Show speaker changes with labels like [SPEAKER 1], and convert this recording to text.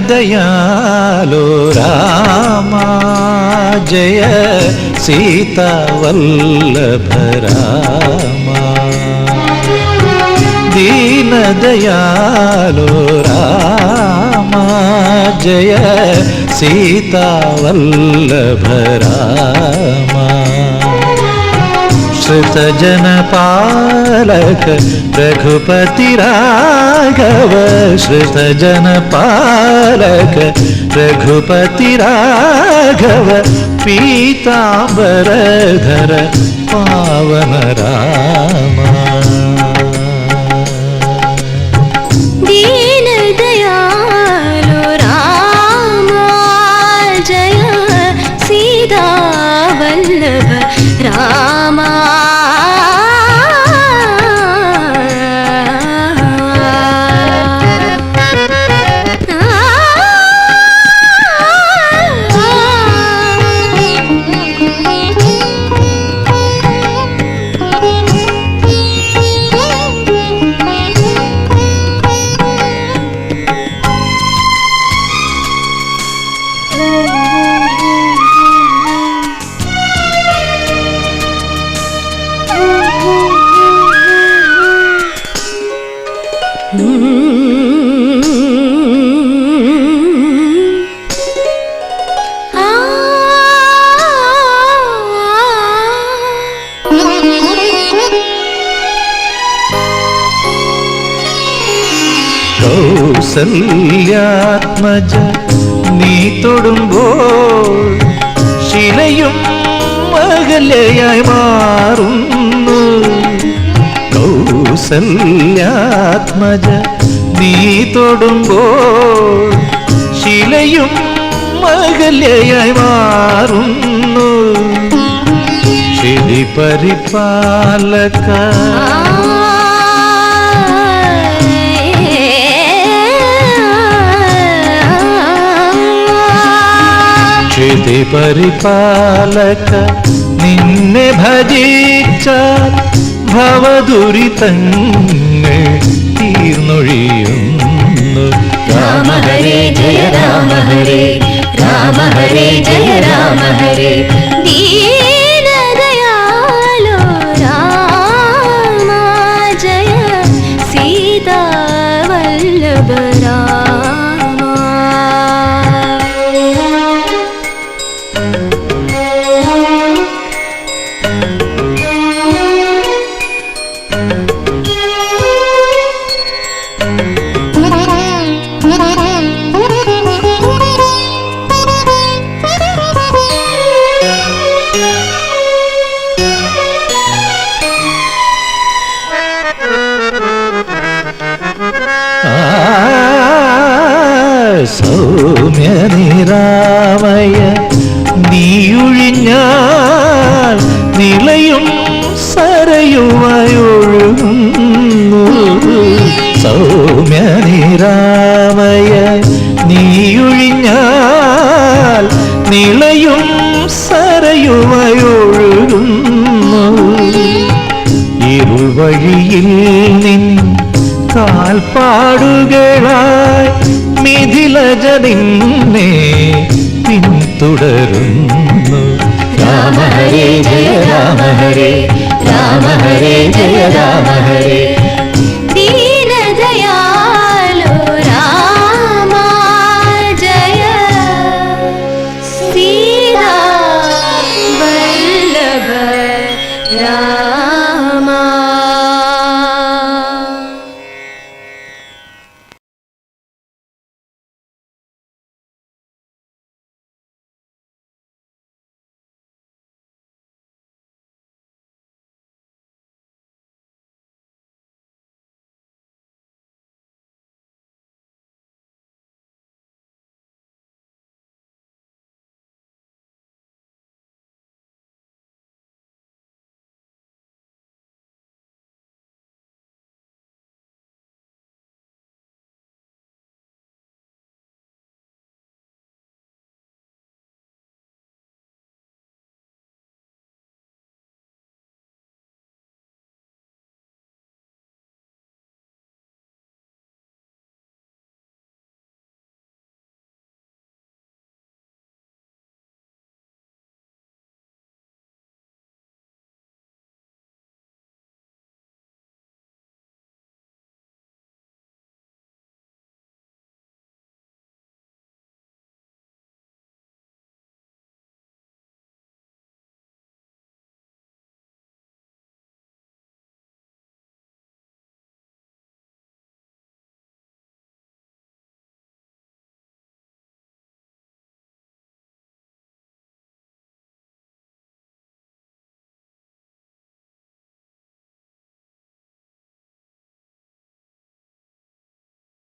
[SPEAKER 1] दयालो रामा जय सीता वल्लभ रामा दीन दयालो रामा जय सीता वल्लभ रामा श्रुत जन पालक रघुपति राघव श्रुत जन पालक रघुपति राघव पीतांबरधर पावन रामा
[SPEAKER 2] दीन दयालो रामा जय सीता वल्लभ रामा
[SPEAKER 1] കൗസല്യാത്മജ നീ തൊടുമ്പോൾ ശിലയും അകലെയായി മാറുന്നു കൗസല്യാത്മജ നീ തൊടുമ്പോൾ ശിലയും അകലെയായി മാറുന്നു ശിലി പരിപാലക क्षिति परिपालक निन्ने भजिച്ചാൽ ഭവദുരിതങ്ങൾ തീർന്നൊഴിയുന്നു
[SPEAKER 2] രാമ ഹരേ ജയ രാമ ഹരേ രാമ ഹരേ ജയ രാമ ഹരേ ദീന ദയാലോ രാമ ജയ സീതാ വല്ലഭ
[SPEAKER 1] സൗമ്യ നിരാമയ നീയൊഴിഞ്ഞാൽ നിളയും സരയുമായൊഴുകുന്നു സൗമ്യ നിരാമയ നീയൊഴിഞ്ഞാൽ നിളയും സരയുമായൊഴുകുന്നു ഇരുവഴിയിൽ നിൻ കാൽപ്പാടുകളായി മിഥിലജ നിന്നെ പിന്തുടരുന്നു
[SPEAKER 2] രാമ ഹരേ ജയ രാമ ഹരേ രാമ ഹരേ ജയ രാമ ഹരേ